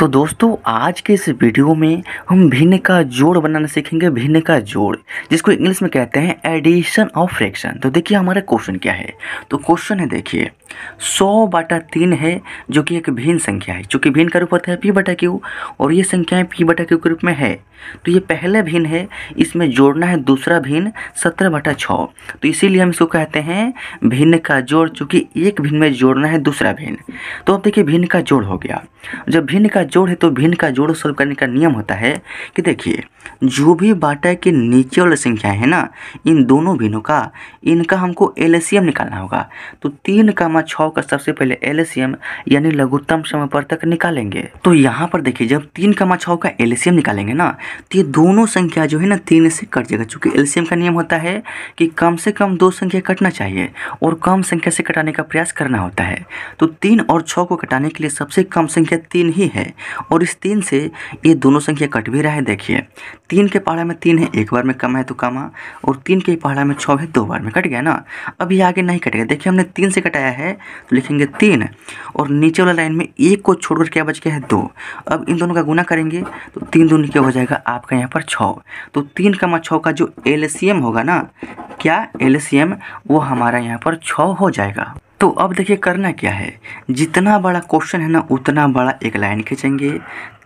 तो दोस्तों आज के इस वीडियो में हम भिन्न का जोड़ बनाना सीखेंगे। भिन्न का जोड़ जिसको इंग्लिश में कहते हैं एडिशन ऑफ फ्रैक्शन। तो देखिए हमारा क्वेश्चन क्या है। तो क्वेश्चन है देखिए 100/3 है जो कि एक भिन्न संख्या है। चूँकि भिन्न का रूप होता है p/q और ये संख्याएं p/q के रूप में है। तो ये पहला भिन्न है, इसमें जोड़ना है दूसरा भिन्न 17/6। तो इसीलिए हम इसको कहते हैं भिन्न का जोड़, चूँकि एक भिन्न में जोड़ना है दूसरा भिन्न। तो अब देखिए भिन्न का जोड़ हो गया। जब भिन्न का जोड़ है तो भिन्न का जोड़ सॉल्व करने का नियम होता है कि देखिए जो भी बाटा के नीचे वाली संख्या है ना, इन दोनों भिन्नों का इनका हमको एलसीएम निकालना होगा। तो 3,6 का सबसे पहले एलसीएम यानी लघुत्तम समापवर्तक निकालेंगे। तो यहाँ पर देखिए जब 3,6 का एलसीएम निकालेंगे ना, तो ये दोनों संख्या जो है ना 3 से कट जाएगा। चूँकि एलसीएम का नियम होता है कि कम से कम 2 संख्या कटना चाहिए और कम संख्या से कटाने का प्रयास करना होता है। तो 3 और 6 को कटाने के लिए सबसे कम संख्या 3 ही है और इस 3 से ये दोनों संख्या कट भी रहा है। देखिए 3 के पहाड़ा में 3 है, एक बार में कम है तो कमा, और 3 के पहाड़ा में 6 है, 2 बार में कट गया ना। अब ये आगे नहीं कटेगा। देखिए हमने 3 से कटाया है तो लिखेंगे 3 और नीचे वाला लाइन में 1 को छोड़कर क्या बच गया है 2। अब इन दोनों का गुना करेंगे तो 3 दूनी क्या हो जाएगा आपका यहाँ पर 6। तो 3,6 का जो एलसीएम होगा ना, क्या एलसीएम, वो हमारा यहाँ पर 6 हो जाएगा। तो अब देखिए करना क्या है, जितना बड़ा क्वेश्चन है ना उतना बड़ा एक लाइन खींचेंगे।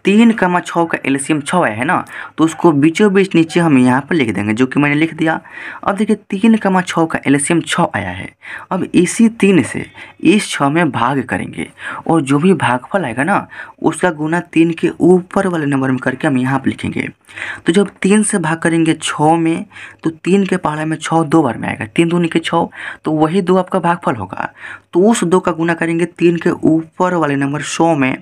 3,6 का एलसीएम 6 आया है ना, तो उसको बीचों बीच नीचे हम यहाँ पर लिख देंगे, जो कि मैंने लिख दिया। अब देखिए 3,6 का एलसीएम 6 आया है। अब इसी 3 से इस 6 में भाग करेंगे और जो भी भागफल आएगा ना उसका गुना 3 के ऊपर वाले नंबर में करके हम यहाँ पर लिखेंगे। तो जब 3 से भाग करेंगे 6 में तो 3 के पहाड़ा में 6 2 बार में आएगा, 3 दूनी के 6, तो वही 2 आपका भागफल होगा। तो उस 2 का गुना करेंगे 3 के ऊपर वाले नंबर 100 में।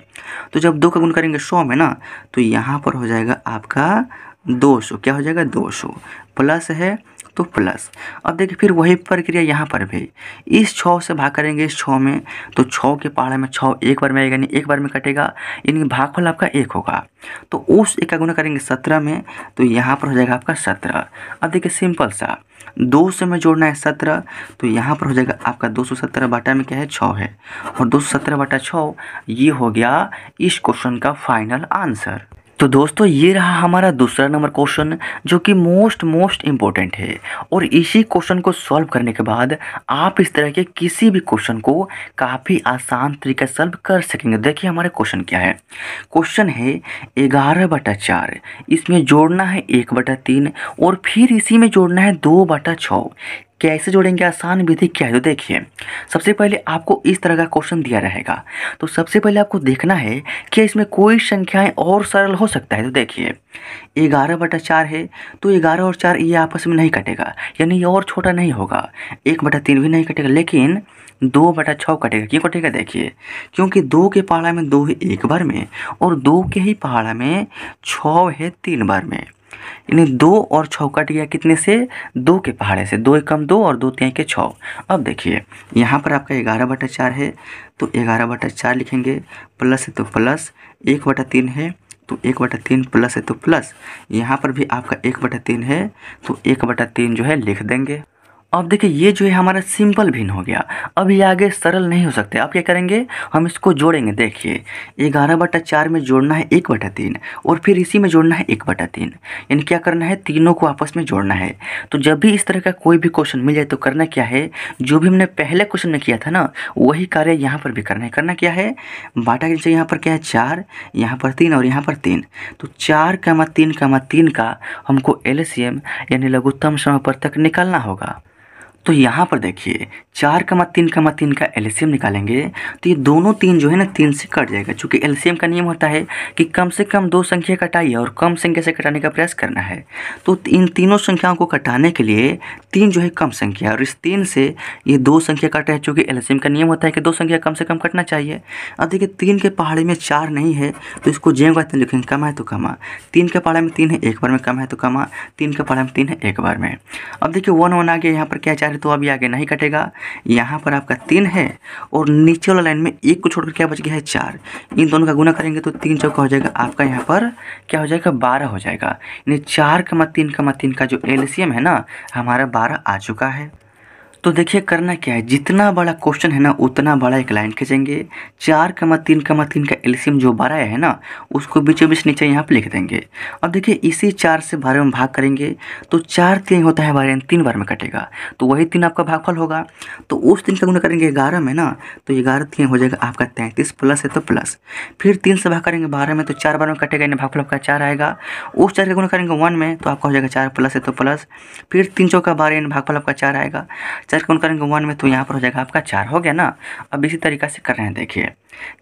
तो जब 2 का गुना करेंगे 100 में ना, तो यहाँ पर हो जाएगा आपका 200। क्या हो जाएगा 200, प्लस है तो प्लस। अब देखिए फिर वही प्रक्रिया यहाँ पर भी, इस 6 से भाग करेंगे इस 6 में, तो 6 के पहाड़ा में 6 एक बार में आएगा, नहीं एक बार में कटेगा, यानी भागफल आपका 1 होगा। तो उस 1 का गुना करेंगे 17 में, तो यहाँ पर हो जाएगा आपका 17। अब देखिए सिंपल सा 2 से में जोड़ना है 17, तो यहाँ पर हो जाएगा आपका 217 बाटा में क्या है 6 है, और 217/6 ये हो गया इस क्वेश्चन का फाइनल आंसर। तो दोस्तों ये रहा हमारा दूसरा नंबर क्वेश्चन, जो कि मोस्ट इम्पोर्टेंट है। और इसी क्वेश्चन को सॉल्व करने के बाद आप इस तरह के किसी भी क्वेश्चन को काफ़ी आसान तरीके से सॉल्व कर सकेंगे। देखिए हमारे क्वेश्चन क्या है। क्वेश्चन है 11/4, इसमें जोड़ना है 1/3 और फिर इसी में जोड़ना है 2/6। कैसे जोड़ेंगे, आसान विधि क्या है। तो देखिए सबसे पहले आपको इस तरह का क्वेश्चन दिया रहेगा, तो सबसे पहले आपको देखना है कि इसमें कोई संख्याएं और सरल हो सकता है। तो देखिए 11/4 है, तो 11 और 4 ये आपस में नहीं कटेगा, यानी ये और छोटा नहीं होगा। 1/3 भी नहीं कटेगा, लेकिन 2/6 कटेगा। क्यों कटेगा, देखिए क्योंकि 2 के पहाड़ा में 2 है एक बार में, और 2 के ही पहाड़ा में 6 है 3 बार में, यानी 2 और 6 कट गया कितने से, 2 के पहाड़े से। 2 एकम 2 और 2 तिहाई के 6। अब देखिए यहाँ पर आपका 11/4 है, तो 11/4 लिखेंगे, प्लस है तो प्लस, 1/3 है तो 1/3 प्लस है तो प्लस, यहाँ पर भी आपका 1/3 है तो 1/3 जो है लिख देंगे। अब देखिए ये जो है हमारा सिंपल भिन्न हो गया। अब ये आगे सरल नहीं हो सकते। अब क्या करेंगे, हम इसको जोड़ेंगे। देखिए 11/4 में जोड़ना है 1/3 और फिर इसी में जोड़ना है 1/3, यानी क्या करना है, तीनों को आपस में जोड़ना है। तो जब भी इस तरह का कोई भी क्वेश्चन मिल जाए तो करना क्या है, जो भी हमने पहले क्वेश्चन में किया था ना वही कार्य यहाँ पर भी करना है। करना क्या है, बाटा के नीचे यहाँ पर क्या है 4, यहाँ पर 3 और यहाँ पर 3, तो 4,3,3 का हमको एलसीएम यानी लघुत्तम समापवर्तक निकालना होगा। तो यहाँ पर देखिए 4,3,3 का एलसीएम निकालेंगे, तो ये दोनों 3 जो है ना 3 से कट जाएगा। चूँकि एलसीएम का नियम होता है कि कम से कम 2 संख्या कटाइए और कम संख्या से कटाने का प्रयास करना है। तो इन तीनों संख्याओं को कटाने के लिए 3 जो है कम संख्या, और इस 3 से ये 2 संख्या कट रहा है। चूँकि एलसीएम का नियम होता है कि 2 संख्या कम से कम कटना चाहिए। अब देखिए 3 के पहाड़े में 4 नहीं है, तो इसको जेम कहते हैं, लिखेंगे कम है तो कमा। 3 के पहाड़े में 3 है, एक बार में कम है तो कमा। 3 के पहाड़े में 3 है, एक बार में। अब देखिए 1 आ गया, यहाँ पर क्या 4 है, तो अभी आगे नहीं कटेगा। यहाँ पर आपका 3 है और नीचे वाला लाइन में 1 को छोड़कर क्या बच गया है 4। इन दोनों का गुना करेंगे तो 3 चौका हो जाएगा आपका, यहाँ पर क्या हो जाएगा 12 हो जाएगा। यानी 4,3,3 का जो एलसीएम है ना हमारा 12 आ चुका है। तो देखिए करना क्या है, जितना बड़ा क्वेश्चन है ना उतना बड़ा एक लाइन खींचेंगे। 4,3,3 का एलसीएम जो 12 है ना उसको बीचों बीच नीचे यहाँ पे लिख देंगे। अब देखिए इसी 4 से 12 में भाग करेंगे तो 4 3 होता है 12, 3 बार में कटेगा तो वही 3 आपका भागफल होगा। तो उस 3 का गुणा करेंगे 11 में ना तो 11 3 हो जाएगा आपका 33 प्लस है तो प्लस। फिर 3 से भाग करेंगे 12 में तो 4 बार में कटेगा, यानी भागफल आपका 4 आएगा। उस 4 का गुणा करेंगे 1 में तो आपका हो जाएगा 4 प्लस है तो प्लस। फिर 3 चौका 12 यानी भागफल आपका 4 आएगा। 4 का गुणा करेंगे 1 में तो यहाँ पर हो जाएगा आपका 4, हो गया ना। अब इसी तरीक़ा से कर रहे हैं, देखिए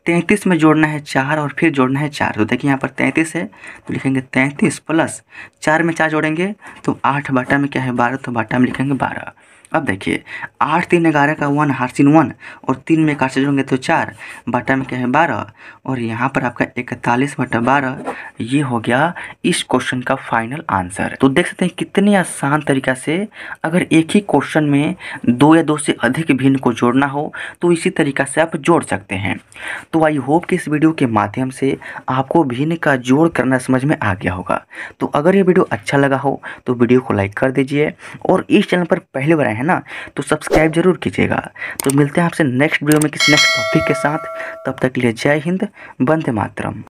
33 में जोड़ना है 4 और फिर जोड़ना है 4। तो देखिए यहाँ पर 33 है तो लिखेंगे 33 प्लस 4 में 4 जोड़ेंगे तो 8 बाटा में क्या है 12, तो बाटा में लिखेंगे 12। अब देखिए 8 3 11 का 1 हार 1 और 3 में 1 से जोड़ेंगे तो 4 बाटा में क्या है 12 और यहाँ पर आपका 41/12। ये हो गया इस क्वेश्चन का फाइनल आंसर। तो देख सकते हैं कितने आसान तरीक़ा से अगर एक ही क्वेश्चन में 2 या 2 से अधिक भिन्न को जोड़ना हो तो इसी तरीक़ा से आप जोड़ सकते हैं। तो आई होप कि इस वीडियो के माध्यम से आपको भिन्न का जोड़ करना समझ में आ गया होगा। तो अगर ये वीडियो अच्छा लगा हो तो वीडियो को लाइक कर दीजिए और इस चैनल पर पहले बार आए हैं ना तो सब्सक्राइब जरूर कीजिएगा। तो मिलते हैं आपसे नेक्स्ट वीडियो में किसी नेक्स्ट टॉपिक के साथ, तब तक के लिए जय हिंद, वंदे मातरम।